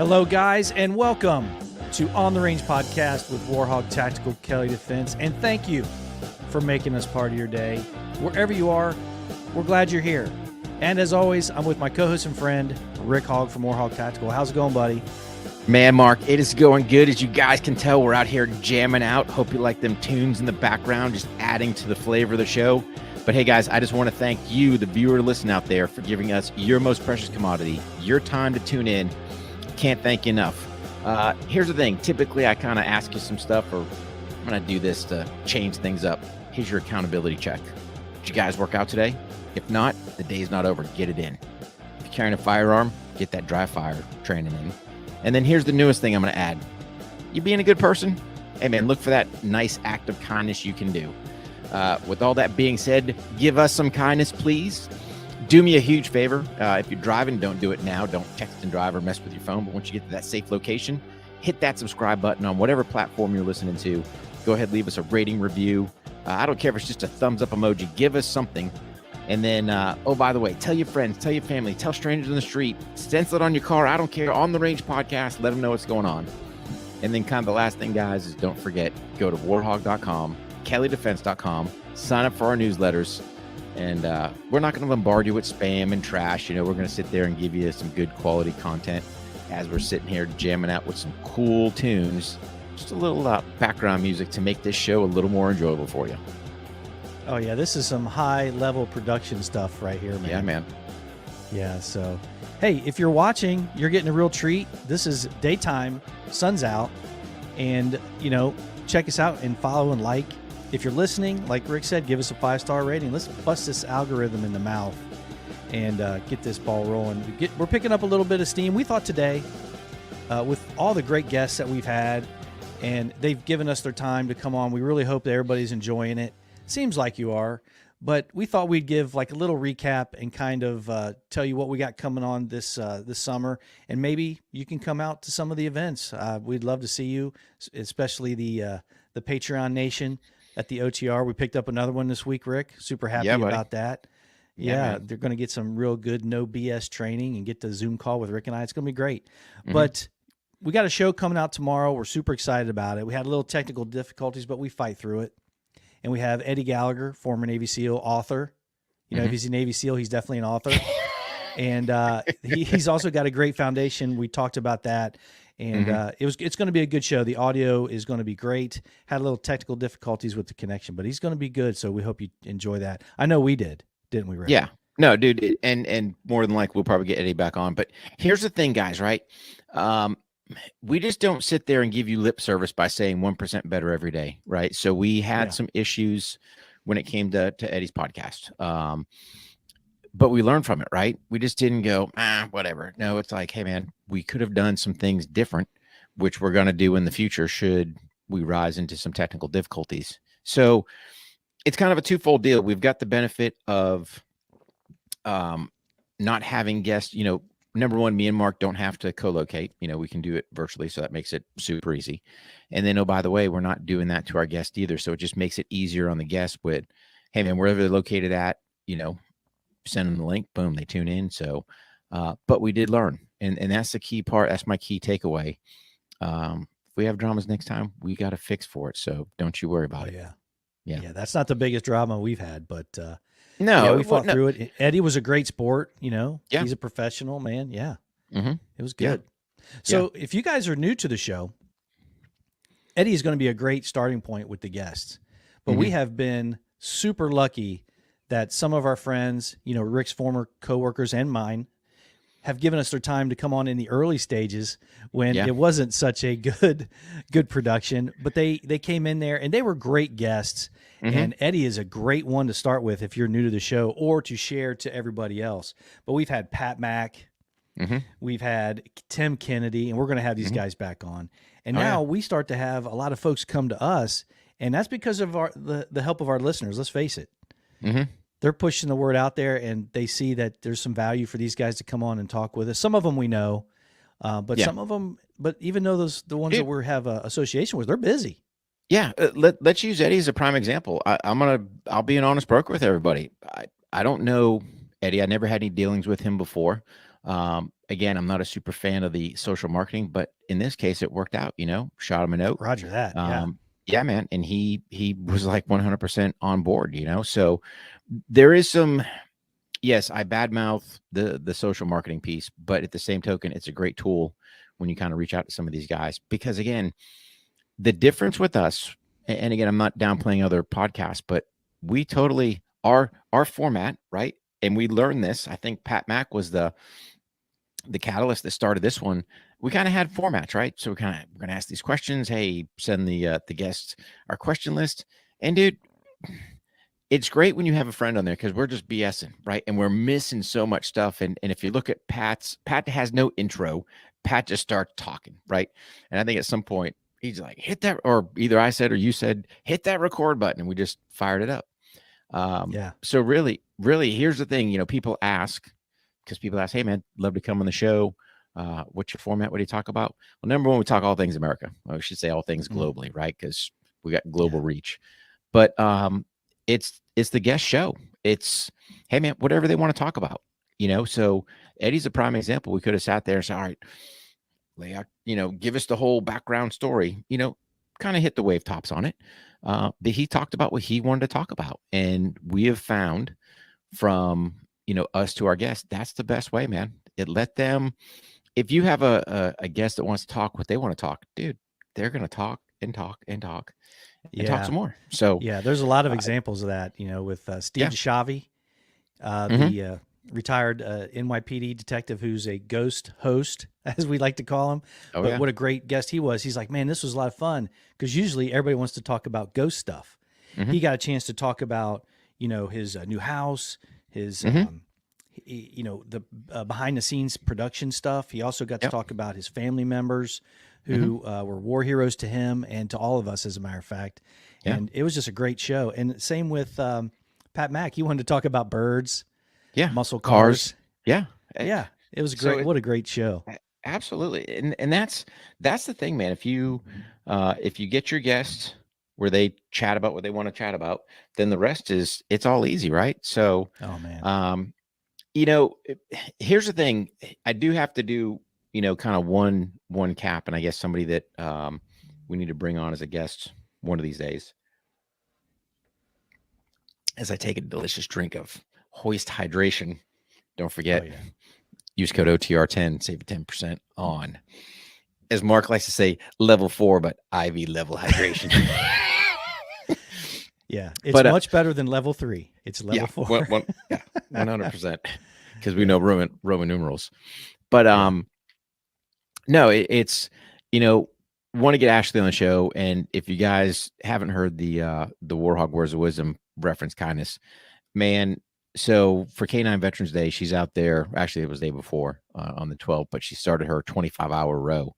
Hello, guys, and welcome to On the Range Podcast with Hogg Tactical Kelley Defense. And thank you for making us part of your day. Wherever you are, we're glad you're here. And as always, I'm with my co-host and friend, Rick Hogg from Hogg Tactical. How's it going, buddy? Man, Mark, it is going good. As you guys can tell, we're out here jamming out. Hope you like them tunes in the background, just adding to the flavor of the show. But hey, guys, I just want to thank you, the viewer listening out there, for giving us your most precious commodity, your time to tune in. Can't thank you enough. Here's the thing. Typically, I kind of ask you some stuff, or I'm going to do this to change things up. Here's your accountability check. Did you guys work out today? If not, the day's not over. Get it in. If you're carrying a firearm, get that dry fire training in. And then here's the newest thing I'm going to add. You being a good person? Hey, man, look for that nice act of kindness you can do. With all that being said, give us some kindness, please. Do me a huge favor. If you're driving, don't do it now. Don't text and drive or mess with your phone. But once you get to that safe location, hit that subscribe button on whatever platform you're listening to. Go ahead, leave us a rating review. I don't care if it's just a thumbs up emoji. Give us something. And then, oh, by the way, tell your friends, tell your family, tell strangers in the street, stencil it on your car. I don't care. On the Range Podcast, let them know what's going on. And then kind of the last thing, guys, is don't forget, go to warhog.com, kelleydefense.com, sign up for our newsletters. And we're not going to bombard you with spam and trash. You know, we're going to sit there and give you some good quality content as we're sitting here jamming out with some cool tunes. Just a little background music to make this show a little more enjoyable for you. Oh, yeah, this is some high-level production stuff right here, man. Yeah, man. Yeah, so, hey, if you're watching, you're getting a real treat. This is daytime, sun's out, and, you know, check us out and follow and like. If you're listening, like Rick said, give us a 5-star rating. Let's bust this algorithm in the mouth and get this ball rolling. We're picking up a little bit of steam. We thought today, with all the great guests that we've had, and they've given us their time to come on, we really hope that everybody's enjoying it. Seems like you are, but we thought we'd give like a little recap and kind of tell you what we got coming on this summer, and maybe you can come out to some of the events. We'd love to see you, especially the Patreon Nation at the OTR. We picked up another one this week, Rick. Super happy about that. Yeah, they're going to get some real good no BS training and get the Zoom call with Rick and I. It's going to be great. Mm-hmm. But we got a show coming out tomorrow. We're super excited about it. We had a little technical difficulties, but we fight through it. And we have Eddie Gallagher, former Navy SEAL, author. You know, if he's a Navy SEAL, he's definitely an author. And he's also got a great foundation. We talked about that. And it's going to be a good show. The audio is going to be great. Had a little technical difficulties with the connection, but he's going to be good. So we hope you enjoy that. I know we did, didn't we, Rick? Yeah. No, dude. And more than likely, we'll probably get Eddie back on. But here's the thing, guys, right? We just don't sit there and give you lip service by saying 1% better every day, right? So we had some issues when it came to Eddie's podcast. But we learned from it, right? We just didn't go, whatever. No, it's like, hey, man, we could have done some things different, which we're going to do in the future should we rise into some technical difficulties. So it's kind of a twofold deal. We've got the benefit of not having guests. You know, number one, me and Mark don't have to co-locate. You know, we can do it virtually, so that makes it super easy. And then, oh, by the way, we're not doing that to our guests either. So it just makes it easier on the guests with, hey, man, wherever they're located at, you know, send them the link, boom, they tune in. So, but we did learn, and that's the key part. That's my key takeaway. If we have dramas next time, we got to fix for it. So don't you worry about it. Yeah. That's not the biggest drama we've had, but no, we fought through it. Eddie was a great sport. You know, he's a professional, man. Yeah, it was good. So if you guys are new to the show, Eddie is going to be a great starting point with the guests, but we have been super lucky that some of our friends, you know, Rick's former coworkers and mine, have given us their time to come on in the early stages when it wasn't such a good production. But they came in there and they were great guests. And Eddie is a great one to start with if you're new to the show or to share to everybody else. But we've had Pat Mack, we've had Tim Kennedy, and we're going to have these guys back on. And now we start to have a lot of folks come to us, and that's because of the help of our listeners. Let's face it. They're pushing the word out there, and they see that there's some value for these guys to come on and talk with us. Some of them we know, but some of them, but even though the ones that we have an association with, they're busy. Yeah, let's use Eddie as a prime example. I'll be an honest broker with everybody. I don't know Eddie. I never had any dealings with him before. Again, I'm not a super fan of the social marketing, but in this case, it worked out. Shot him a note. Roger that. Yeah. Yeah, man, and he was like 100% on board. So there is some. Yes, I badmouth the social marketing piece, but at the same token, it's a great tool when you kind of reach out to some of these guys because again, the difference with us, and again, I'm not downplaying other podcasts, but we totally our format, right? And we learned this. I think Pat Mack was the catalyst that started this one. We kind of had formats, right? So we're going to ask these questions. Hey, send the guests our question list. And dude, it's great when you have a friend on there because we're just BSing, right? And we're missing so much stuff. And if you look at Pat has no intro. Pat just starts talking, right? And I think at some point he's like, hit that, or either I said or you said, hit that record button, and we just fired it up. Yeah. So really, here's the thing. People ask, because people ask, hey man, love to come on the show. What's your format? What do you talk about? Well, number one, we talk all things America. Well, we should say all things globally, right? Because we got global reach. But it's the guest show. It's, hey man, whatever they want to talk about. So Eddie's a prime example. We could have sat there and said, all right, Leah, give us the whole background story. Kind of hit the wave tops on it. But he talked about what he wanted to talk about, and we have found from us to our guests, that's the best way, man. It let them, if you have a guest that wants to talk what they want to talk, dude, they're going to talk and talk and talk and talk some more. So yeah, there's a lot of examples of that, with Steve Shavi, the retired NYPD detective who's a ghost host, as we like to call him. But what a great guest he was. He's like, man, this was a lot of fun, because usually everybody wants to talk about ghost stuff. He got a chance to talk about, his new house, his, the behind the scenes production stuff. He also got to talk about his family members who were war heroes to him and to all of us, as a matter of fact. And it was just a great show. And same with Pat Mack. He wanted to talk about birds, muscle cars. Yeah. It was great. What a great show. Absolutely. And that's the thing, man. If you get your guests where they chat about what they want to chat about, then the rest it's all easy, right? So, oh man, here's the thing. I do have to do, kind of one cap, and I guess somebody that we need to bring on as a guest one of these days. As I take a delicious drink of Hoist Hydration, don't forget, use code OTR10, save 10% on, as Mark likes to say, level 4, but IV level hydration. Yeah, it's much better than level 3. It's level 4. 100%, because we know Roman numerals. But no, it's want to get Ashley on the show, and if you guys haven't heard the Warhog Words of Wisdom reference kindness, man. So for K9 Veterans Day, she's out there. Actually, it was the day before on the 12th, but she started her 25-hour row,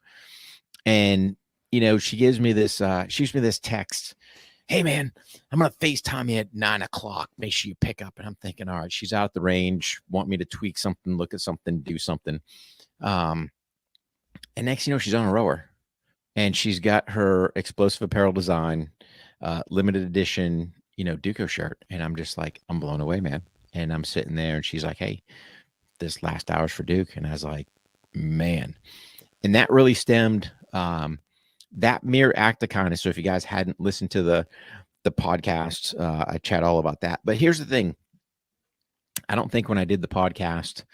and she gives me this, shoots me this text. Hey man, I'm going to FaceTime you at 9:00. Make sure you pick up. And I'm thinking, all right, she's out at the range, want me to tweak something, look at something, do something. And next, she's on a rower, and she's got her explosive apparel design, limited edition, Duco shirt. And I'm just like, I'm blown away, man. And I'm sitting there, and she's like, hey, this last hour's for Duke. And I was like, man. And that really stemmed, that mere act of kindness. So if you guys hadn't listened to the podcast, I chat all about that. But here's the thing. I don't think when I did the podcast,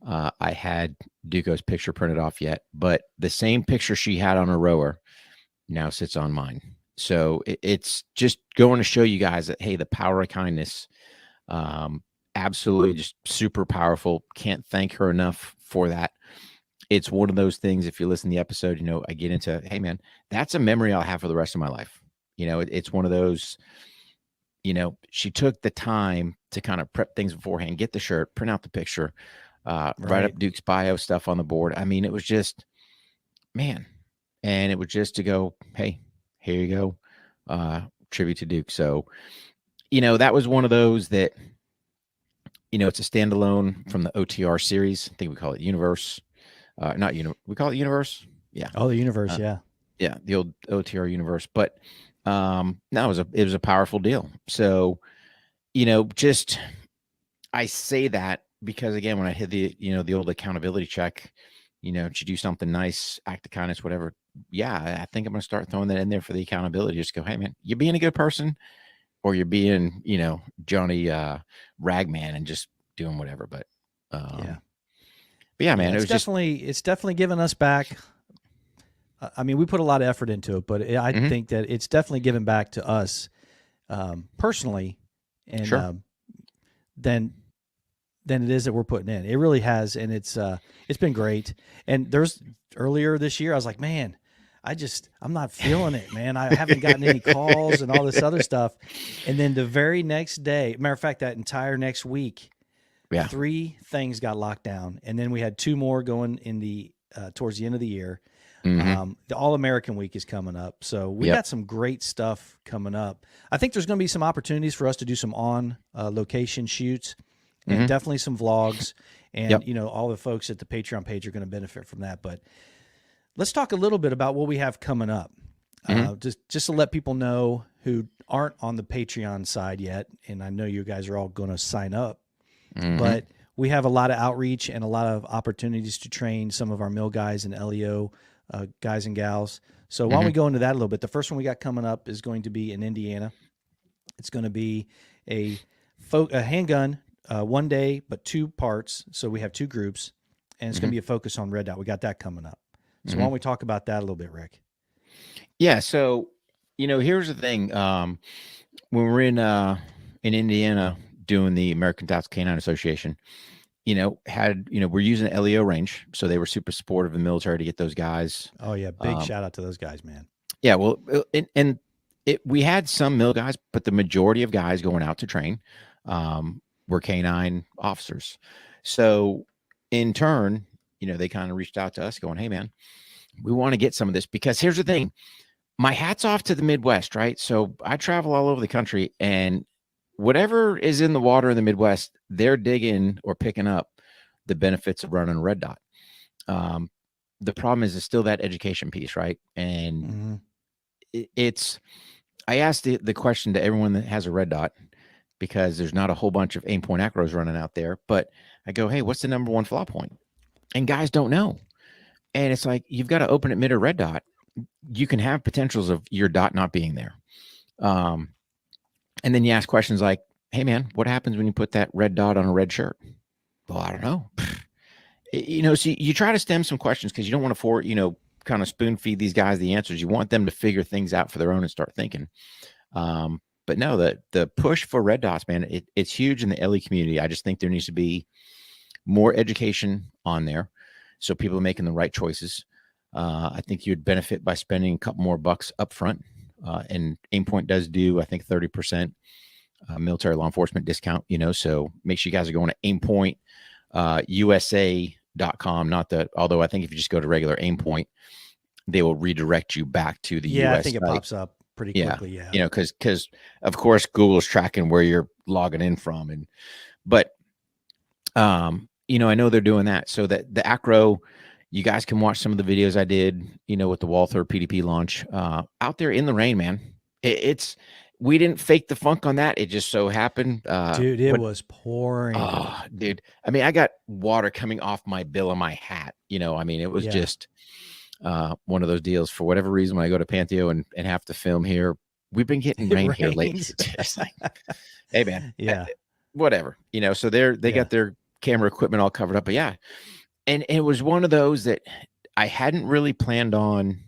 I had Duco's picture printed off yet, but the same picture she had on her rower now sits on mine. So it's just going to show you guys that, hey, the power of kindness, absolutely just super powerful. Can't thank her enough for that. It's one of those things, if you listen to the episode, I get into, hey man, that's a memory I'll have for the rest of my life. It's one of those, she took the time to kind of prep things beforehand, get the shirt, print out the picture, write up Duke's bio stuff on the board. I mean, it was just, man. And it was just to go, hey, here you go. Tribute to Duke. So, that was one of those that, it's a standalone from the OTR series. I think we call it Universe. We call it Universe. Yeah. Oh, the Universe. Yeah. Yeah. The old OTR Universe. But no, it was a powerful deal. So, just, I say that because again, when I hit the, the old accountability check, to do something nice, act of kindness, whatever. Yeah, I think I'm going to start throwing that in there for the accountability. Just go, hey man, you're being a good person, or you're being, Johnny Ragman and just doing whatever. But Yeah. yeah, man, it was it's definitely given us back. I mean, we put a lot of effort into it, but I think that it's definitely given back to us personally, and sure. than it is that we're putting in. It really has, and it's been great. And there's earlier this year, I was like, man, I'm not feeling it, man. I haven't gotten any calls and all this other stuff. And then the very next day, matter of fact, that entire next week, Yeah. 3 things got locked down, and then we had 2 more going in the towards the end of the year. The All-American Week is coming up, so we got some great stuff coming up. I think there's going to be some opportunities for us to do some on location shoots, and definitely some vlogs, and all the folks at the Patreon page are going to benefit from that. But let's talk a little bit about what we have coming up, just to let people know who aren't on the Patreon side yet. And I know you guys are all going to sign up, but we have a lot of outreach and a lot of opportunities to train some of our mill guys and LEO guys and gals. So why don't we go into that a little bit? The first one we got coming up is going to be in Indiana. It's going to be a handgun, 1 day, but 2 parts. So we have 2 groups, and it's going to be a focus on red dot. We got that coming up. So why don't we talk about that a little bit, Rick? Yeah. So, here's the thing. When we're in Indiana doing the American Tactical Canine Association, we're using the LEO range. So they were super supportive of the military to get those guys. Oh yeah. Big shout out to those guys, man. Yeah. Well, we had some mill guys, but the majority of guys going out to train were canine officers. So in turn, they kind of reached out to us going, hey man, we want to get some of this, because here's the thing. My hat's off to the Midwest, right? So I travel all over the country, and whatever is in the water in the Midwest, they're digging or picking up the benefits of running a red dot. The problem is still that education piece, right? And I asked the question to everyone that has a red dot, because there's not a whole bunch of aim point acros running out there, but I go, hey, what's the number 1 flaw point? And guys don't know. And it's like, you've got to open at mid or red dot. You can have potentials of your dot not being there. And then you ask questions like, hey man, what happens when you put that red dot on a red shirt? Well, I don't know. So you try to stem some questions, because you don't want to kind of spoon feed these guys the answers. You want them to figure things out for their own and start thinking. But no, the push for red dots, man, it's huge in the LE community. I just think there needs to be more education on there, so people are making the right choices. I think you'd benefit by spending a couple more bucks up front. And Aimpoint does do, I think, 30% military law enforcement discount, so make sure you guys are going to Aimpoint USA.com. Although I think if you just go to regular Aimpoint, they will redirect you back to the US I think it pops up pretty quickly. Yeah. Because of course Google's tracking where you're logging in from. But I know they're doing that, so that the acro, you guys can watch some of the videos I did, with the Walther PDP launch out there in the rain, man. We didn't fake the funk on that. It just so happened. Dude, it was pouring. Oh, dude. I mean, I got water coming off my bill of my hat. It was just one of those deals. For whatever reason, when I go to Pantheo and have to film here, we've been getting rain here lately. It's like, hey man, whatever, so they got their camera equipment all covered up, but yeah. And it was one of those that I hadn't really planned on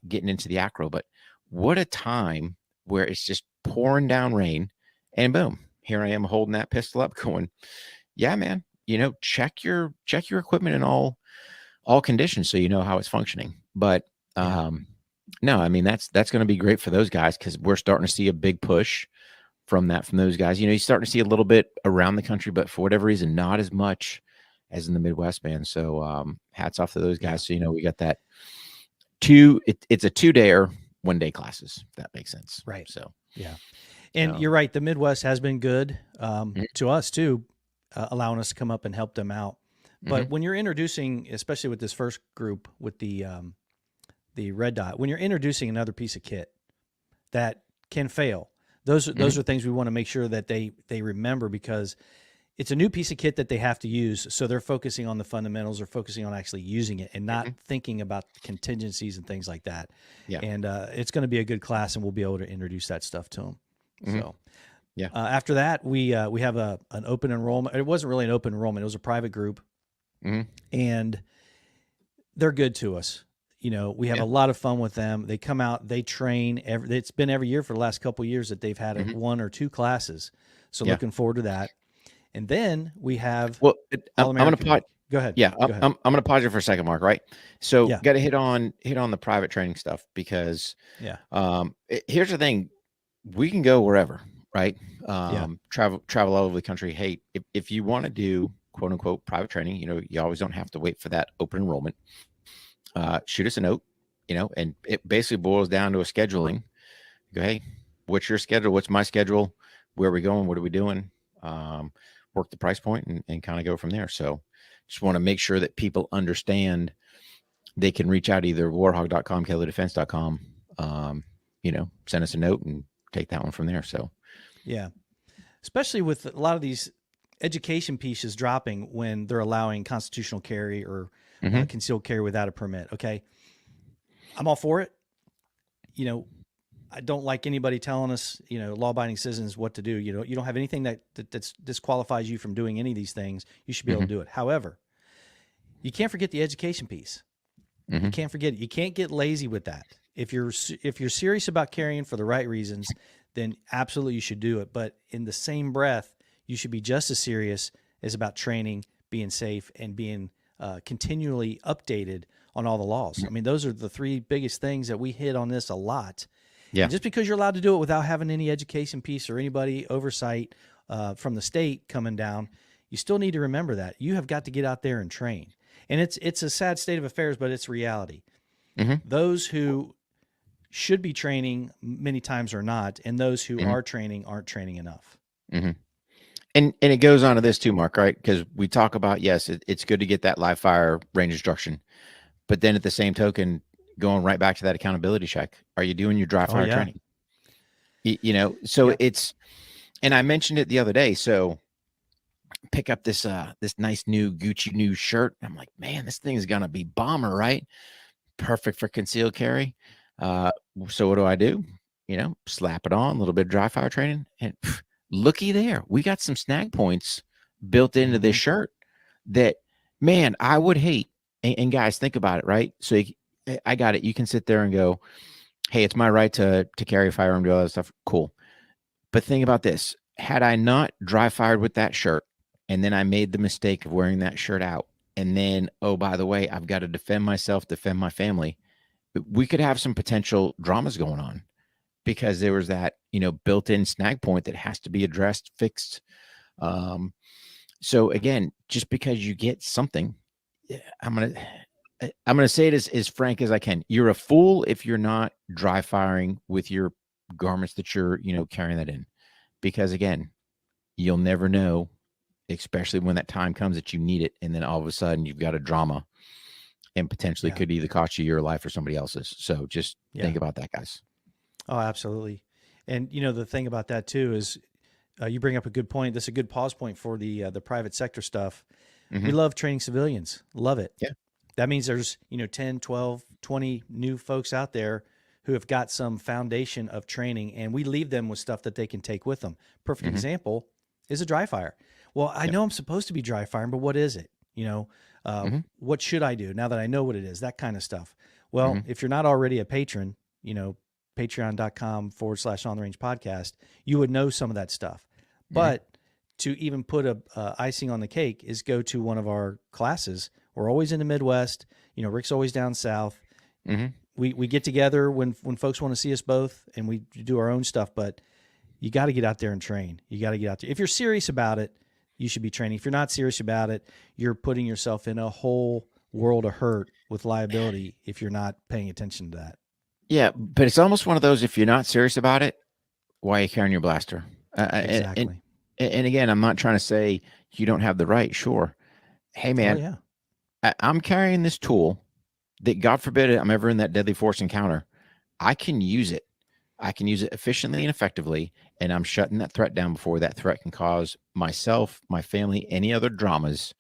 getting into the acro, but what a time where it's just pouring down rain, and boom, here I am holding that pistol up going, yeah, man, check your equipment in all conditions, so you know how it's functioning. But no, I mean, that's going to be great for those guys, because we're starting to see a big push from those guys. You're starting to see a little bit around the country, but for whatever reason, not as much as in the Midwest, man. So hats off to those guys. So, we got that it's a 2-day, 1-day classes, if that makes sense. Right. So, yeah. And you're right. The Midwest has been good to us too, allowing us to come up and help them out. But when you're introducing, especially with this first group with the red dot, when you're introducing another piece of kit that can fail, those are things we want to make sure that they remember, because it's a new piece of kit that they have to use. So they're focusing on the fundamentals, or focusing on actually using it and not thinking about contingencies and things like that. Yeah. And it's going to be a good class, and we'll be able to introduce that stuff to them. So yeah. After that, we have an open enrollment. It wasn't really an open enrollment. It was a private group, and they're good to us. We have a lot of fun with them. They come out, they train. It's been every year for the last couple of years that they've had one or two classes. So looking forward to that. And then we have I'm going to go ahead. Yeah, Go ahead. I'm going to pause you for a second, Mark. Right. So got to hit on the private training stuff, because here's the thing: we can go wherever, right? Travel all over the country. Hey, if you want to do quote unquote private training, you always don't have to wait for that open enrollment. Shoot us a note, and it basically boils down to a scheduling. Go, hey, what's your schedule? What's my schedule? Where are we going? What are we doing? Work the price point and kind of go from there. So just want to make sure that people understand they can reach out either warhog.com, kelleydefense.com, send us a note and take that one from there. So, yeah, especially with a lot of these education pieces dropping when they're allowing constitutional carry or concealed carry without a permit. Okay. I'm all for it. I don't like anybody telling us, law-abiding citizens what to do. You don't have anything that disqualifies you from doing any of these things. You should be able to do it. However, you can't forget the education piece. You can't forget it. You can't get lazy with that. If you're serious about carrying for the right reasons, then absolutely you should do it. But in the same breath, you should be just as serious as about training, being safe, and being continually updated on all the laws. I mean, those are the three biggest things that we hit on this a lot. Yeah. And just because you're allowed to do it without having any education piece or anybody oversight from the state coming down, you still need to remember that you have got to get out there and train. And it's a sad state of affairs, but it's reality. Those who should be training many times are not, and those who are training aren't training enough. And it goes on to this too, Mark, right? Because we talk about, yes, it's good to get that live fire range instruction, but then at the same token, going right back to that accountability check. Are you doing your dry fire training? So it's, and I mentioned it the other day. So pick up this nice new Gucci new shirt. I'm like, man, this thing is going to be bomber, right? Perfect for concealed carry. So what do? Slap it on, a little bit of dry fire training, and looky there. We got some snag points built into this shirt that, man, I would hate. And guys, think about it, right? So I got it. You can sit there and go, hey, it's my right to carry a firearm, do all that stuff. Cool. But think about this. Had I not dry fired with that shirt, and then I made the mistake of wearing that shirt out, and then, oh, by the way, I've got to defend myself, defend my family, we could have some potential dramas going on because there was that, built-in snag point that has to be addressed, fixed. So again, just because you get something, I'm gonna say it as frank as I can. You're a fool if you're not dry firing with your garments that you're, carrying that in, because again, you'll never know, especially when that time comes that you need it, and then all of a sudden you've got a drama, and potentially could either cost you your life or somebody else's. So just think about that, guys. Oh, absolutely. And the thing about that too is, you bring up a good point. That's a good pause point for the private sector stuff. We love training civilians. Love it. Yeah. That means there's, 10, 12, 20 new folks out there who have got some foundation of training, and we leave them with stuff that they can take with them. Perfect example is a dry fire. Well, I know I'm supposed to be dry firing, but what is it? What should I do now that I know what it is? That kind of stuff. Well, if you're not already a patron, patreon.com/on the range podcast, you would know some of that stuff. But to even put a icing on the cake is go to one of our classes. We're always in the Midwest. Rick's always down south. We get together when folks want to see us both, and we do our own stuff. But you got to get out there and train. You got to get out there. If you're serious about it, you should be training. If you're not serious about it, you're putting yourself in a whole world of hurt with liability if you're not paying attention to that. Yeah, but it's almost one of those, if you're not serious about it, why are you carrying your blaster? Exactly. And again, I'm not trying to say you don't have the right. Sure. Hey, man, I'm carrying this tool that, God forbid, I'm ever in that deadly force encounter. I can use it. I can use it efficiently and effectively, and I'm shutting that threat down before that threat can cause myself, my family, any other dramas.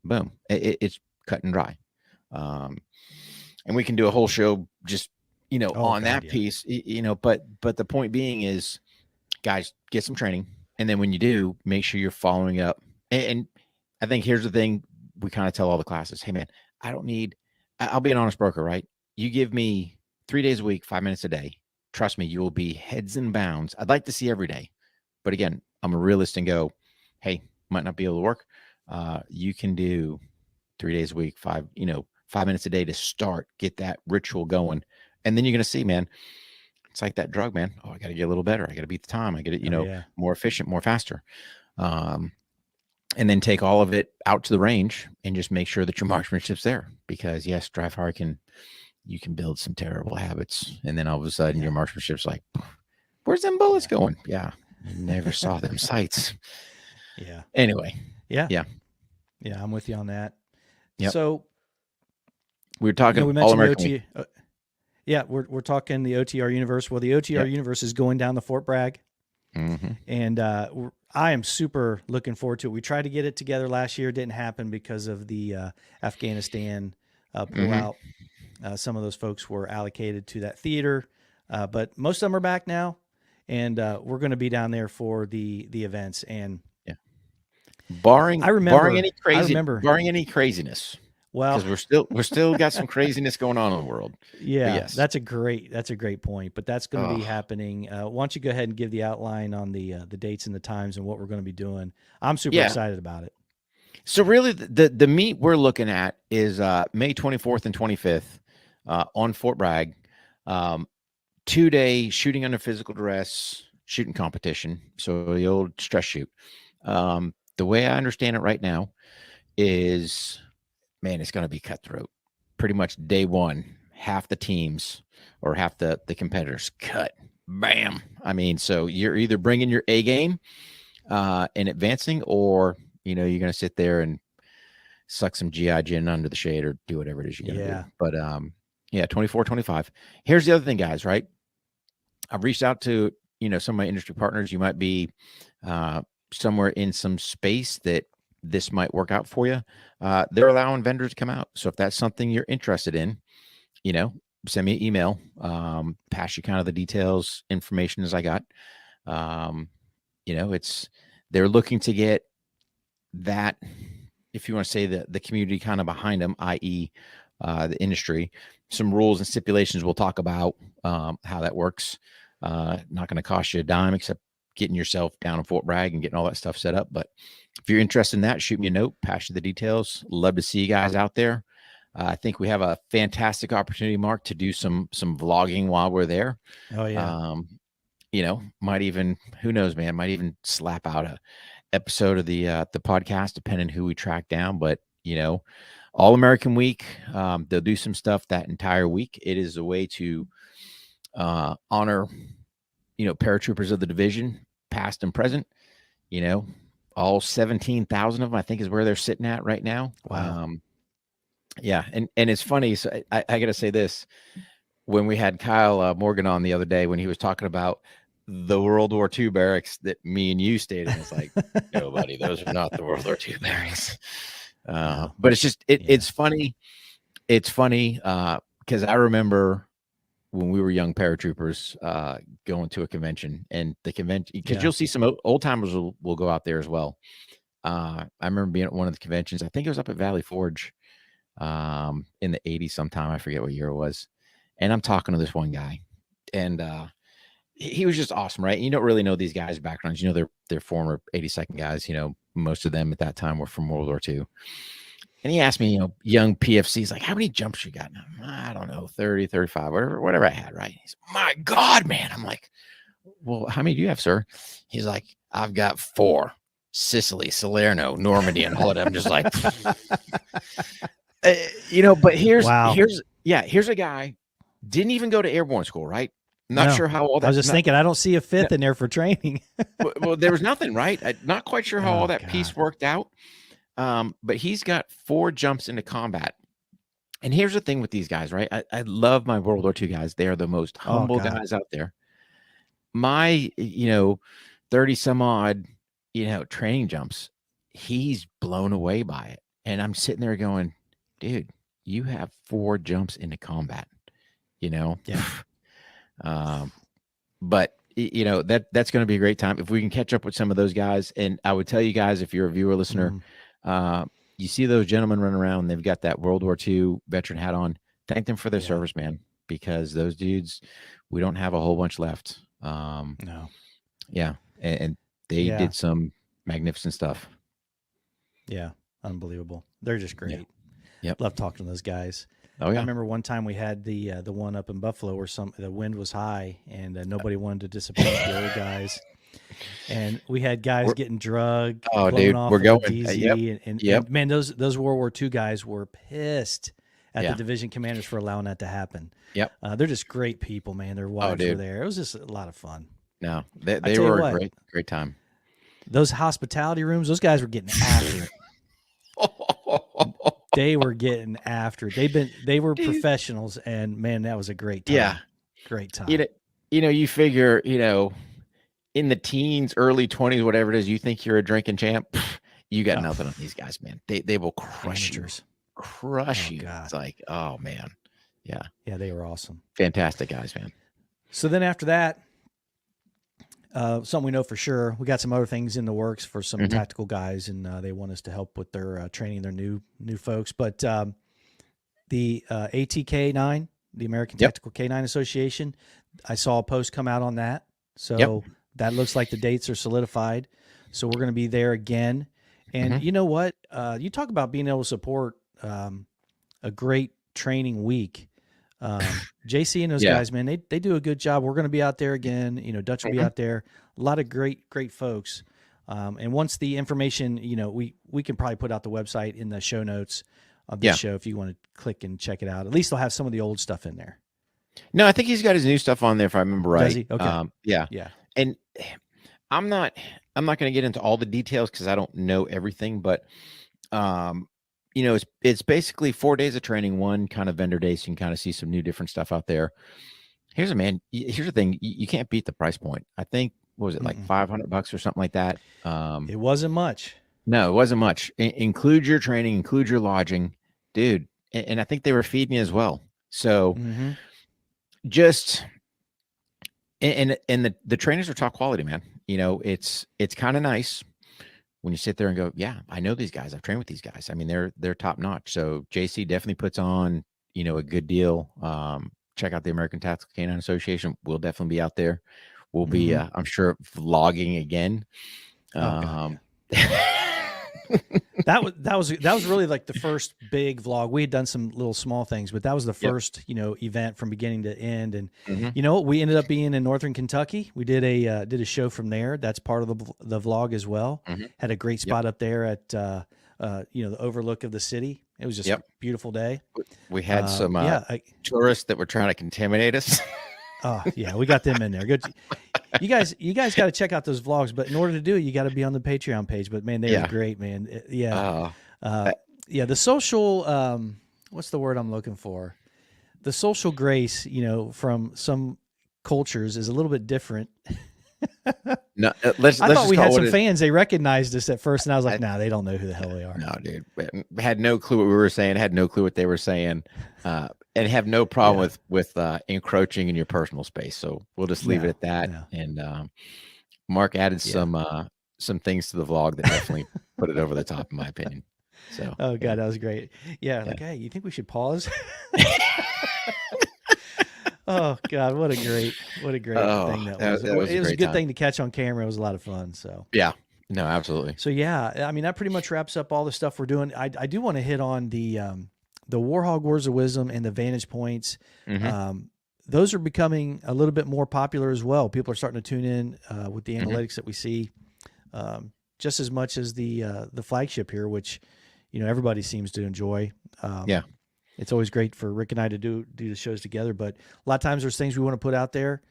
Boom. It's cut and dry. And we can do a whole show just, Oh on God, that yeah. piece, but the point being is, guys, get some training. And then when you do, make sure you're following up. And I think here's the thing we kind of tell all the classes, hey man, I'll be an honest broker, right? You give me 3 days a week, 5 minutes a day. Trust me, you will be heads and bounds. I'd like to see every day. But again, I'm a realist and go, hey, might not be able to work. You can do 3 days a week, 5 minutes a day to start, get that ritual going. And then you're going to see, man, it's like that drug, man. Oh, I got to get a little better. I got to beat the time. I get it, more efficient, more faster. And then take all of it out to the range and just make sure that your marksmanship's there. Because yes, drive hard you can build some terrible habits. And then all of a sudden your marksmanship's like, where's them bullets going? Yeah. Never saw them sights. Yeah. Anyway. Yeah. I'm with you on that. Yep. So we were talking we all mentioned American. we're talking the OTR universe. Well, the OTR universe is going down to Fort Bragg. Mm-hmm. And I am super looking forward to it. We tried to get it together last year. It didn't happen because of the Afghanistan pullout. Some of those folks were allocated to that theater, but most of them are back now. And we're going to be down there for the events. And barring any craziness. Well, because we're still got some craziness going on in the world. Yeah, yes. That's a great point. But that's going to be happening. Why don't you go ahead and give the outline on the dates and the times and what we're going to be doing? I'm super excited about it. So really, the meet we're looking at is May 24th and 25th on Fort Bragg. 2-day shooting under physical duress shooting competition. So the old stress shoot. The way I understand it right now is, man, it's going to be cutthroat. Pretty much day one, half the teams or half the competitors cut. Bam. I mean, so you're either bringing your A game and advancing, or, you're going to sit there and suck some GI gin under the shade or do whatever it is you're going to do. But 24, 25. Here's the other thing, guys, right? I've reached out to, some of my industry partners. You might be somewhere in some space that this might work out for you. They're allowing vendors to come out. So if that's something you're interested in, send me an email, pass you kind of the details, information as I got. They're looking to get that, if you want to say the community kind of behind them, i.e. The industry, some rules and stipulations. We'll talk about how that works. Not going to cost you a dime except getting yourself down in Fort Bragg and getting all that stuff set up. But if you're interested in that, shoot me a note, pass you the details. Love to see you guys out there. I think we have a fantastic opportunity, Mark, to do some vlogging while we're there. Oh yeah. Might even, who knows, man, might even slap out a episode of the podcast, depending who we track down. But All American Week, they'll do some stuff that entire week. It is a way to honor paratroopers of the division, past and present. All 17,000 of them, I think, is where they're sitting at right now. Wow. And it's funny. So I got to say this: when we had Kyle Morgan on the other day, when he was talking about the World War II barracks that me and you stayed in, it's like, no, buddy, those are not the World War II barracks. But it's just it's funny. It's funny because I remember when we were young paratroopers going to a convention, and the convention, because you'll see some old timers will go out there as well. I remember being at one of the conventions. I think it was up at Valley Forge in the 80s sometime. I forget what year it was. And I'm talking to this one guy, and he was just awesome, right? You don't really know these guys' backgrounds. They're former 82nd guys. Most of them at that time were from World War II. And he asked me, young PFCs, like, how many jumps you got? I don't know, 30, 35, whatever I had, right? He's, my God, man. I'm like, well, how many do you have, sir? He's like, I've got 4. Sicily, Salerno, Normandy, and all of them. I'm just like, but here's a guy, didn't even go to airborne school, right? Not sure how all that. I was just thinking, I don't see a 5th in there for training. Well, there was nothing, right? I'm not quite sure how all that piece worked out. But he's got 4 jumps into combat. And here's the thing with these guys, right? I love my World War II guys. They are the most humble guys out there. my 30 some odd training jumps, he's blown away by it, and I'm sitting there going, dude, you have 4 jumps into combat, Yeah. But that's going to be a great time if we can catch up with some of those guys. And I would tell you guys, if you're a viewer listener, you see those gentlemen running around, they've got that World War II veteran hat on. Thank them for their service, man, because those dudes, we don't have a whole bunch left. No. Yeah. And they did some magnificent stuff. Yeah. Unbelievable. They're just great. Yeah. Yep. Love talking to those guys. Oh, yeah. I remember one time we had the one up in Buffalo where the wind was high and nobody wanted to disappoint the old guys. And we had guys getting drugged. Oh, dude, we're going. DZ, and man, those World War II guys were pissed at the division commanders for allowing that to happen. Yep. They're just great people, man. Their wives were there. It was just a lot of fun. No, they were a great time. Those hospitality rooms, those guys were getting after it. They were getting after it. They were professionals, and man, that was a great time. Yeah, great time. You figure, in the teens, early 20s, whatever it is, you think you're a drinking champ. You got nothing on these guys, man. They will crush you. God. It's like, oh man, yeah, they were awesome, fantastic guys, man. So then after that, something we know for sure, we got some other things in the works for some tactical guys, and they want us to help with their training their new folks. But the ATK9, the American Tactical K9 Association, I saw a post come out on that. So that looks like the dates are solidified. So we're going to be there again. And you know what? You talk about being able to support a great training week. JC and those guys, man, they do a good job. We're going to be out there again. Dutch will be out there. A lot of great folks. And once the information, we can probably put out the website in the show notes of this show if you want to click and check it out. At least they'll have some of the old stuff in there. No, I think he's got his new stuff on there, if I remember right. Does he? Okay. Yeah. And I'm not going to get into all the details because I don't know everything, but it's basically 4 days of training, one kind of vendor day, so you can kind of see some new different stuff out there. Here's the thing. You can't beat the price point. I think, what was it, like $500 or something like that? It wasn't much. No, it wasn't much. Include your training, include your lodging, dude. And I think they were feeding you as well. So just, and the trainers are top quality, man. It's kind of nice when you sit there and go, yeah, I know these guys. I've trained with these guys. I mean, they're top notch. So JC definitely puts on, a good deal. Check out the American Tactical Canine Association. We'll definitely be out there. We'll be, I'm sure, vlogging again. That was really like the first big vlog. We had done some little small things, but that was the first, event from beginning to end. And we ended up being in Northern Kentucky. We did a show from there. That's part of the vlog as well. Had a great spot up there at the overlook of the city. It was just a beautiful day. We had some tourists that were trying to contaminate us. Oh yeah, we got them in there. Good. You guys got to check out those vlogs, but in order to do it, you got to be on the Patreon page. But man, they were great, man. The social, what's the word I'm looking for? The social grace, from some cultures is a little bit different. No, I thought we had some fans. They recognized us at first, and I was like, they don't know who the hell they are. No, dude, had no clue what we were saying. Had no clue what they were saying. And have no problem with encroaching in your personal space. So we'll just leave it at that. No. And Mark added some things to the vlog that definitely put it over the top, in my opinion. So oh god, that was great. Like, hey, you think we should pause? Oh god, what a great thing that was. It was a good thing to catch on camera. It was a lot of fun. So yeah. No, absolutely. So I mean, that pretty much wraps up all the stuff we're doing. I do want to hit on the Warhog Words of Wisdom and the Vantage Points. Those are becoming a little bit more popular as well. People are starting to tune in with the analytics that we see, just as much as the flagship here, which everybody seems to enjoy. It's always great for Rick and I to do the shows together, but a lot of times there's things we want to put out there,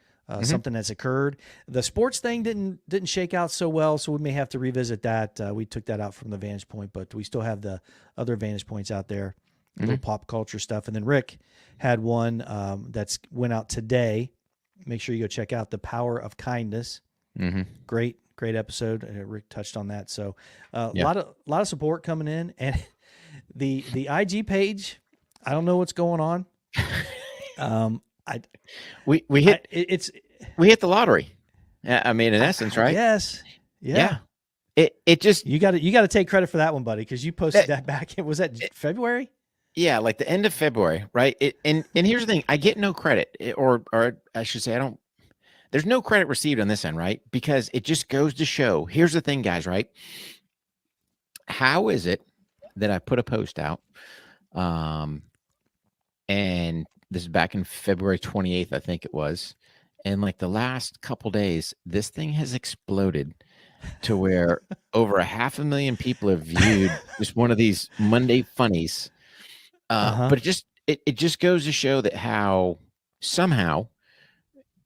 something that's occurred. The sports thing didn't shake out so well, so we may have to revisit that. We took that out from the Vantage Point, but we still have the other Vantage Points out there. Little pop culture stuff. And then Rick had one that's went out today make sure you go check out The Power of Kindness. Mm-hmm. Great episode. Rick touched on that. So a Yeah. lot of support coming in, and the IG page. I don't know what's going on. We hit the lottery. I mean, in essence, right? Yes. Yeah. It just you got to take credit for that one, buddy, because you posted that back. Was that February? Yeah, like the end of February, right? And here's the thing: I get no credit, or I should say, I don't. There's no credit received on this end, right? Because it just goes to show. Here's the thing, guys, right? How is it that I put a post out, and this is back in February 28th, I think it was, and like the last couple days, this thing has exploded to where over 500,000 people have viewed just one of these Monday funnies. But it just goes to show that how somehow,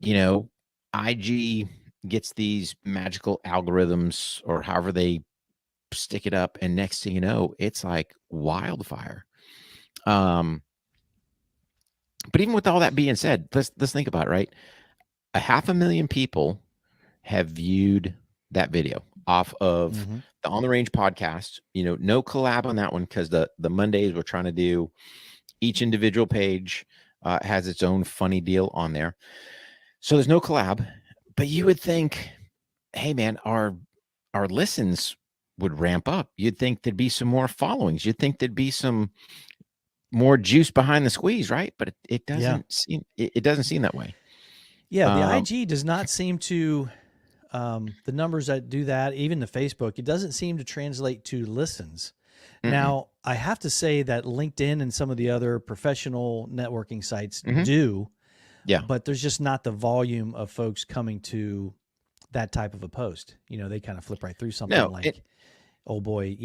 IG gets these magical algorithms or however they stick it up, and next thing you know, it's like wildfire. But even with all that being said, let's think about it, right? 500,000 people have viewed that video off of the On the Range podcast. No collab on that one, because the Mondays we're trying to do each individual page has its own funny deal on there, so there's no collab. But you would think, hey man, our listens would ramp up. You'd think there'd be some more followings. You'd think there'd be some more juice behind the squeeze, right? But it doesn't seem it doesn't seem that way. Yeah, the IG does not seem to. The numbers that do that, even the Facebook, it doesn't seem to translate to listens. Now, I have to say that LinkedIn and some of the other professional networking sites do, but there's just not the volume of folks coming to that type of a post. They kind of flip right through something old boy,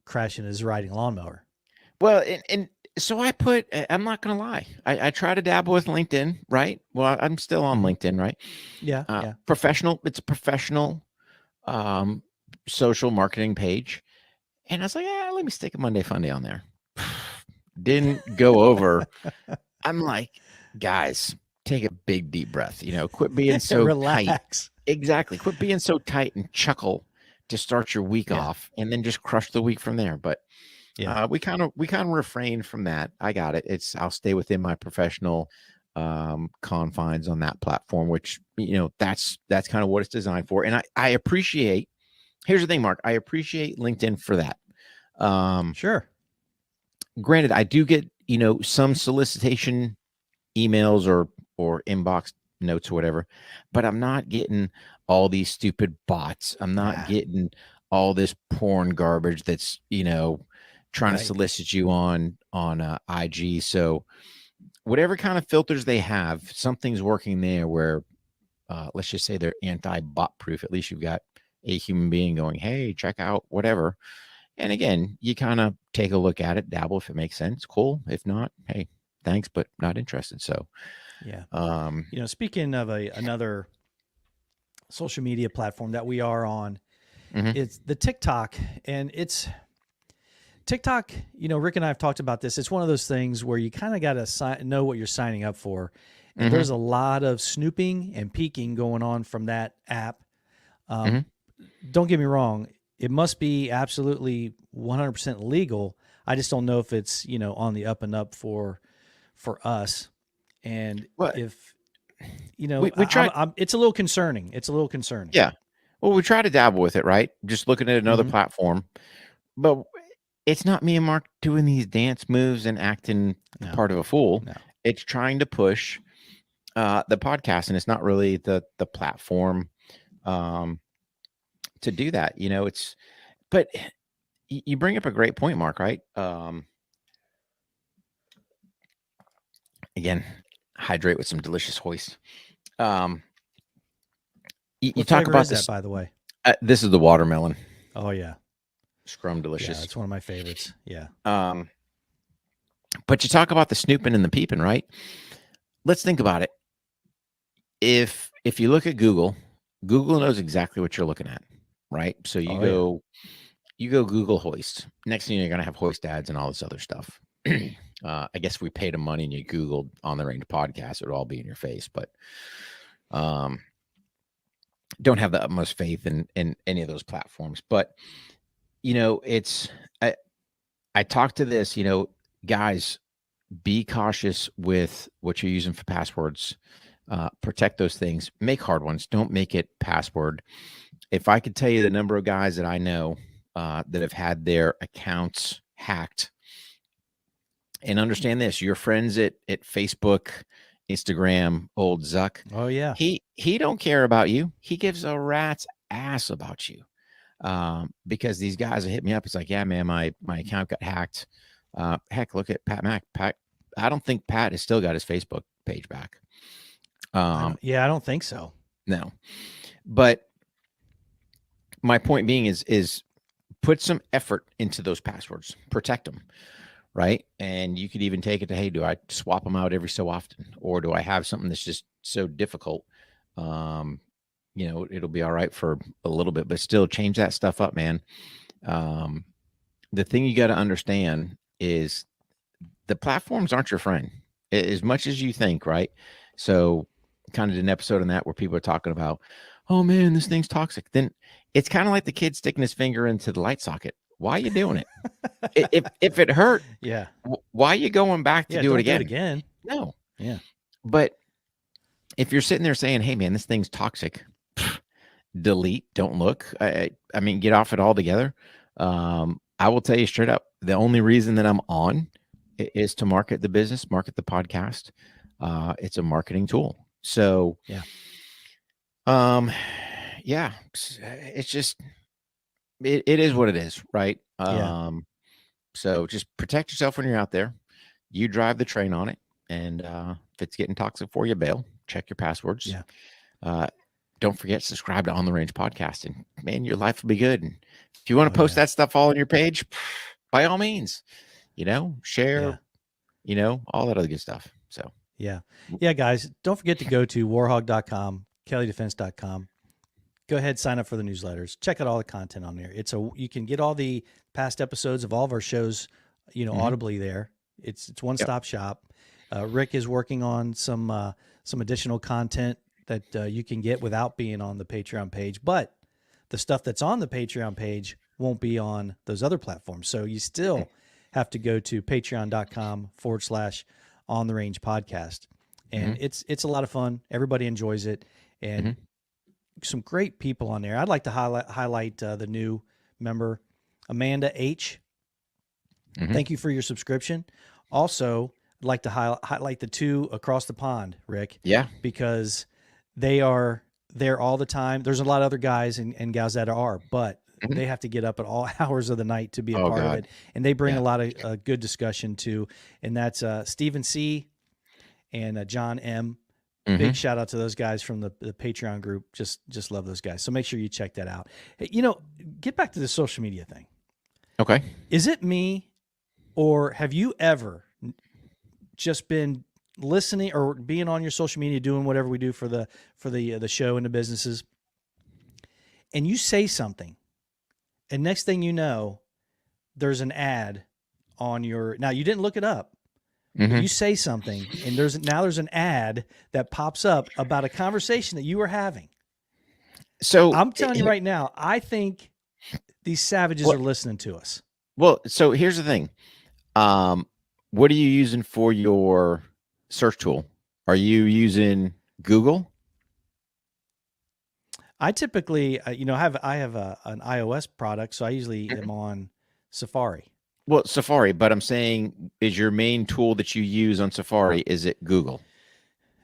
crashing his riding lawnmower. Well, and so I'm not going to lie. I try to dabble with LinkedIn, right? Well, I'm still on LinkedIn, right? Yeah. Professional. It's a professional social marketing page. And I was like, let me stick a Monday Funday on there. Didn't go over. I'm like, guys, take a big deep breath. Quit being so relax. Tight. Exactly. Quit being so tight and chuckle to start your week off, and then just crush the week from there. But we kind of refrain from that. I got it. I'll stay within my professional confines on that platform, which that's kind of what it's designed for. And I appreciate. Here's the thing, Mark. I appreciate LinkedIn for that. Sure. Granted, I do get some solicitation emails or inbox notes or whatever, but I'm not getting all these stupid bots. I'm not getting all this porn garbage that's trying to solicit you on IG. So whatever kind of filters they have, something's working there where let's just say they're anti-bot proof. At least you've got a human being going, hey, check out whatever. And again, you kind of take a look at it, dabble if it makes sense. Cool. If not, hey, thanks, but not interested. So speaking of another social media platform that we are on, it's the TikTok. And it's TikTok, Rick and I have talked about this. It's one of those things where you kind of got to know what you're signing up for. And there's a lot of snooping and peeking going on from that app. Don't get me wrong. It must be absolutely 100% legal. I just don't know if it's, on the up and up for us. And if, we try, it's a little concerning. Yeah. Well, we try to dabble with it, right? Just looking at another platform, but it's not me and Mark doing these dance moves and acting part of a fool. No. It's trying to push the podcast, and it's not really the platform to do that. But you bring up a great point, Mark, right? Again, hydrate with some delicious hoist. You talk about this, by the way. This is the watermelon. Oh yeah. Scrum delicious. Yeah, it's one of my favorites. Yeah. But you talk about the snooping and the peeping, right? Let's think about it. If you look at Google knows exactly what you're looking at, right? So you go Google hoist. Next thing you're going to have hoist ads and all this other stuff. I guess if we paid them money and you Googled On the Range podcast, it would all be in your face. But Don't have the utmost faith in any of those platforms. But it's I talk to this, guys, be cautious with what you're using for passwords. Protect those things. Make hard ones. Don't make it password. If I could tell you the number of guys that I know that have had their accounts hacked, and understand this, your friends at Facebook, Instagram, old Zuck. Oh yeah. He don't care about you. He gives a rat's ass about you. Because these guys hit me up. It's like, yeah, man, my account got hacked. Heck, look at Pat Mack. I don't think Pat has still got his Facebook page back. I don't think so. No, but my point being is put some effort into those passwords, protect them, right? And you could even take it to, hey, do I swap them out every so often, or do I have something that's just so difficult? It'll be all right for a little bit, but still change that stuff up, man. The thing you got to understand is the platforms aren't your friend as much as you think, right? So kind of did an episode on that where people are talking about, oh man, this thing's toxic. Then it's kind of like the kid sticking his finger into the light socket. Why are you doing it? if it hurt, yeah. Why are you going back to do it again? No. Yeah. But if you're sitting there saying, hey man, this thing's toxic, delete, don't look. I mean, get off it altogether. I will tell you straight up, the only reason that I'm on is to market the business, market the podcast. It's a marketing tool. So it's just, it is what it is. Right. So just protect yourself when you're out there. You drive the train on it. And if it's getting toxic for you, bail. Check your passwords. Yeah. Don't forget, subscribe to On the Range Podcast, and man, your life will be good. And if you want to post that stuff all on your page, by all means, share, all that other good stuff. So yeah, guys, don't forget to go to warhog.com, kelleydefense.com. Go ahead, sign up for the newsletters. Check out all the content on there. You can get all the past episodes of all of our shows, audibly there. It's one-stop shop. Rick is working on some additional content that you can get without being on the Patreon page, but the stuff that's on the Patreon page won't be on those other platforms. So you still have to go to patreon.com/On the Range podcast. And it's a lot of fun. Everybody enjoys it. And some great people on there. I'd like to highlight the new member, Amanda H. Thank you for your subscription. Also, I'd like to highlight the two across the pond, Rick. Yeah. Because they are there all the time. There's a lot of other guys and gals that are, but they have to get up at all hours of the night to be a part of it. And they bring a lot of good discussion too. And that's Stephen C. and John M. Big shout out to those guys from the Patreon group. Just love those guys. So make sure you check that out. Hey, get back to the social media thing. Okay. Is it me, or have you ever just been listening or being on your social media, doing whatever we do for the show and the businesses, and you say something, and next thing you know, there's an ad on now you didn't look it up, but you say something, and there's an ad that pops up about a conversation that you were having. So I'm telling you right now, I think these savages are listening to us. Well, so here's the thing. What are you using for your search tool? Are you using Google? I typically, I have an iOS product, so I usually am on Safari. Well, Safari, but I'm saying, is your main tool that you use on Safari, is it Google?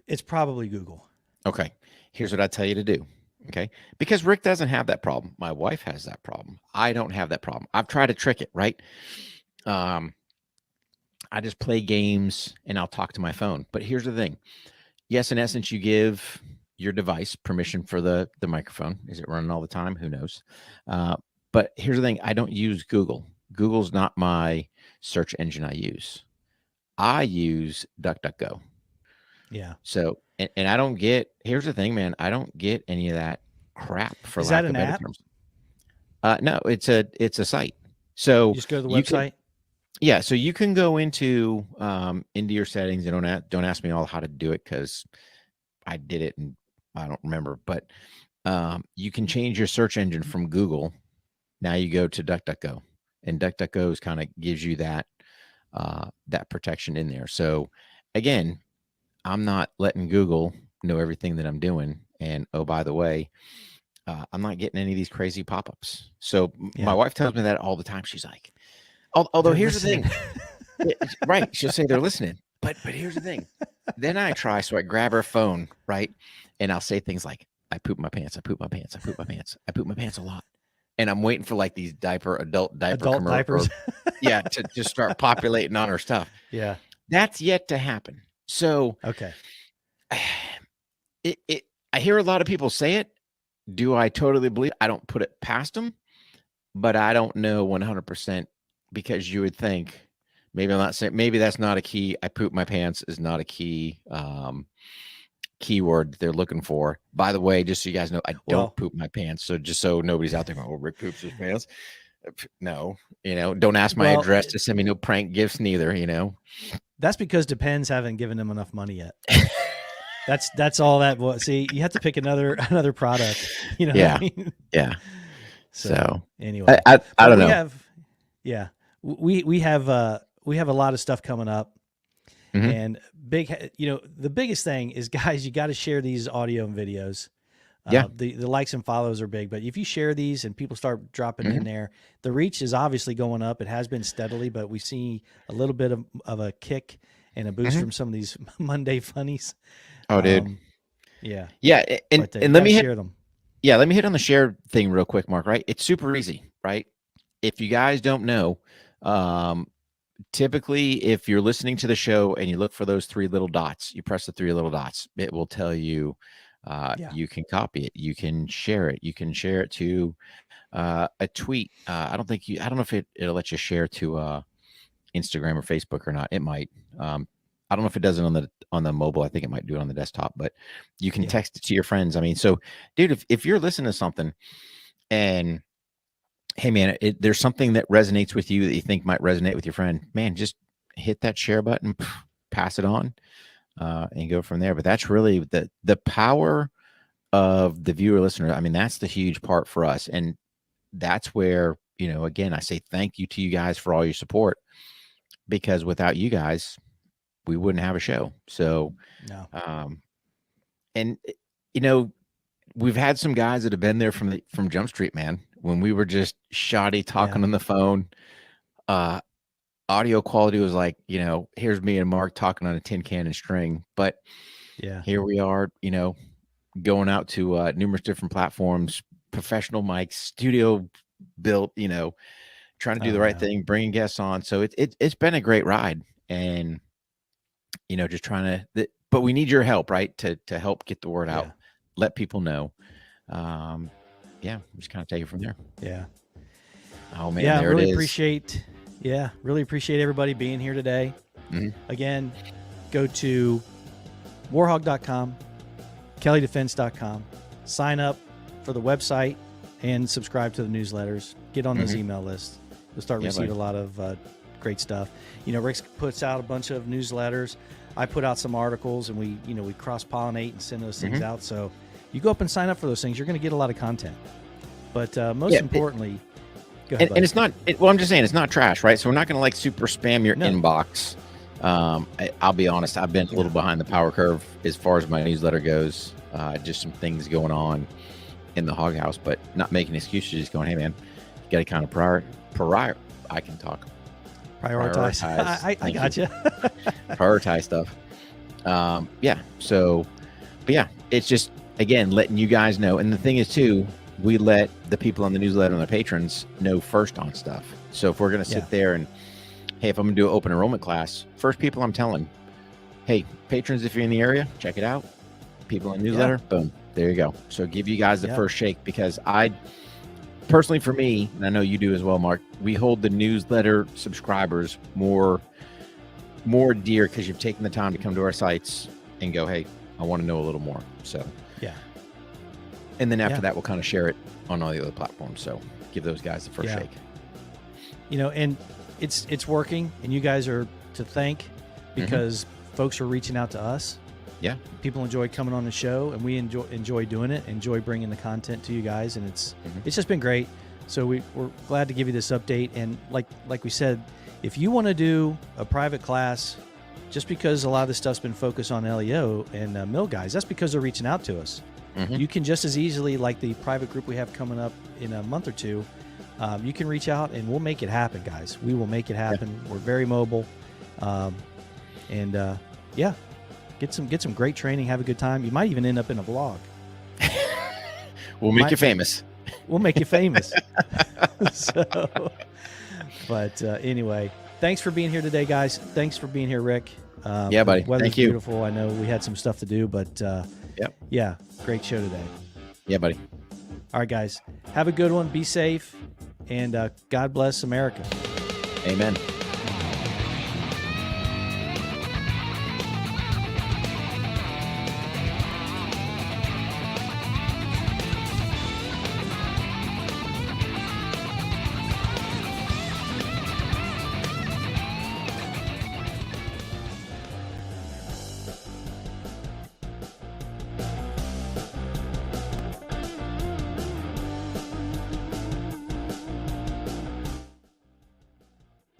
It's probably Google. Okay. Here's what I tell you to do. Okay. Because Rick doesn't have that problem. My wife has that problem. I don't have that problem. I've tried to trick it, right? I just play games and I'll talk to my phone. But here's the thing. Yes, in essence, you give your device permission for the microphone. Is it running all the time? Who knows? But here's the thing. I don't use Google. Google's not my search engine I use. I use DuckDuckGo. Yeah. So, and I don't get, here's the thing, man. I don't get any of that crap for lack of better terms. No, it's a site. So you just go to the website. Yeah, so you can go into your settings and don't ask me all how to do it, because I did it and I don't remember, but you can change your search engine from Google. Now you go to DuckDuckGo, and DuckDuckGo kind of gives you that protection in there. So again, I'm not letting Google know everything that I'm doing. And oh, by the way, I'm not getting any of these crazy pop-ups. So my wife tells me that all the time. She's like, although here's the thing, right? She'll say they're listening, but here's the thing. Then I try, so I grab her phone, right, and I'll say things like, "I poop my pants. I poop my pants. I poop my pants. I poop my pants a lot." And I'm waiting for like these adult diapers, to just start populating on her stuff. Yeah, that's yet to happen. So okay, I hear a lot of people say it. Do I totally believe? I don't put it past them, but I don't know 100% because you would think maybe I'm not saying maybe that's not a key. I poop my pants is not a key keyword they're looking for. By the way, just so you guys know, I don't poop my pants. So just so nobody's out there going, "Oh, Rick poops his pants." No, don't ask my address to send me no prank gifts neither. That's because Depends haven't given them enough money yet. That's all that was. See, you have to pick another product. Yeah. What I mean? Yeah. So anyway, I don't know. We have a lot of stuff coming up. Mm-hmm. And the biggest thing is, guys, you got to share these audio and videos. The likes and follows are big, but if you share these and people start dropping in there, the reach is obviously going up. It has been steadily, but we see a little bit of a kick and a boost from some of these Monday funnies. Oh, dude. Yeah. And let me share them. Yeah. Let me hit on the share thing real quick, Mark, right? It's super easy, right? If you guys don't know, typically if you're listening to the show and you look for those three little dots, you press the three little dots, it will tell you, you can copy it. You can share it. You can share it to, a tweet. I don't know if it'll let you share to, Instagram or Facebook or not. It might, I don't know if it does it on the mobile. I think it might do it on the desktop, but you can text it to your friends. I mean, so dude, if you're listening to something and hey man, there's something that resonates with you that you think might resonate with your friend, man, just hit that share button, pass it on, and go from there. But that's really the power of the viewer listener. I mean, that's the huge part for us. And that's where, again, I say thank you to you guys for all your support, because without you guys, we wouldn't have a show. So, no. And we've had some guys that have been there from Jump Street, man, when we were just shoddy talking on the phone. Audio quality was like, here's me and Mark talking on a tin can and string, but here we are, going out to numerous different platforms, professional mics, studio built, trying to do the right thing, bringing guests on. So it's been a great ride, and just trying to, but we need your help, right? To help get the word out, let people know. Just kind of take it from there. Yeah. Oh man. Yeah. There Really it is. Really appreciate everybody being here today. Again, go to warhog.com, kelleydefense.com, sign up for the website and subscribe to the newsletters. Get on those email lists. You'll start receiving a lot of great stuff. Rick puts out a bunch of newsletters. I put out some articles, and we cross-pollinate and send those things out. So you go up and sign up for those things. You're going to get a lot of content. But most importantly, go ahead, and it's not. I'm just saying it's not trash, right? So we're not going to like super spam your inbox. I'll be honest. I've been a little behind the power curve as far as my newsletter goes. Just some things going on in the Hogg house, but not making excuses. Just going, hey man, you got to kind of I can talk. Prioritize. I got you. Prioritize stuff. So, but yeah, it's just, again, letting you guys know. And the thing is too, we let the people on the newsletter and the patrons know first on stuff. So if we're going to sit there and, hey, if I'm going to do an open enrollment class, first people I'm telling, hey, patrons, if you're in the area, check it out. People in the newsletter, boom, there you go. So give you guys the first shake, because personally, for me, and I know you do as well, Mark, we hold the newsletter subscribers more dear because you've taken the time to come to our sites and go, hey, I want to know a little more. So and then after that, we'll kind of share it on all the other platforms. So give those guys the first shake. And it's working, and you guys are to thank, because folks are reaching out to us Yeah. People enjoy coming on the show, and we enjoy doing it, enjoy bringing the content to you guys, and it's just been great. So we're glad to give you this update. And like we said, if you want to do a private class, just because a lot of this stuff's been focused on LEO and mill guys, that's because they're reaching out to us. You can just as easily, like the private group we have coming up in a month or two, you can reach out and we'll make it happen, guys. We will make it happen. We're very mobile. Get some great training. Have a good time. You might even end up in a vlog. We'll make you famous. We'll make you famous. Anyway, thanks for being here today, guys. Thanks for being here, Rick. Yeah, buddy. Thank you. Beautiful. I know we had some stuff to do, but yeah, great show today. Yeah, buddy. All right, guys. Have a good one. Be safe, and God bless America. Amen.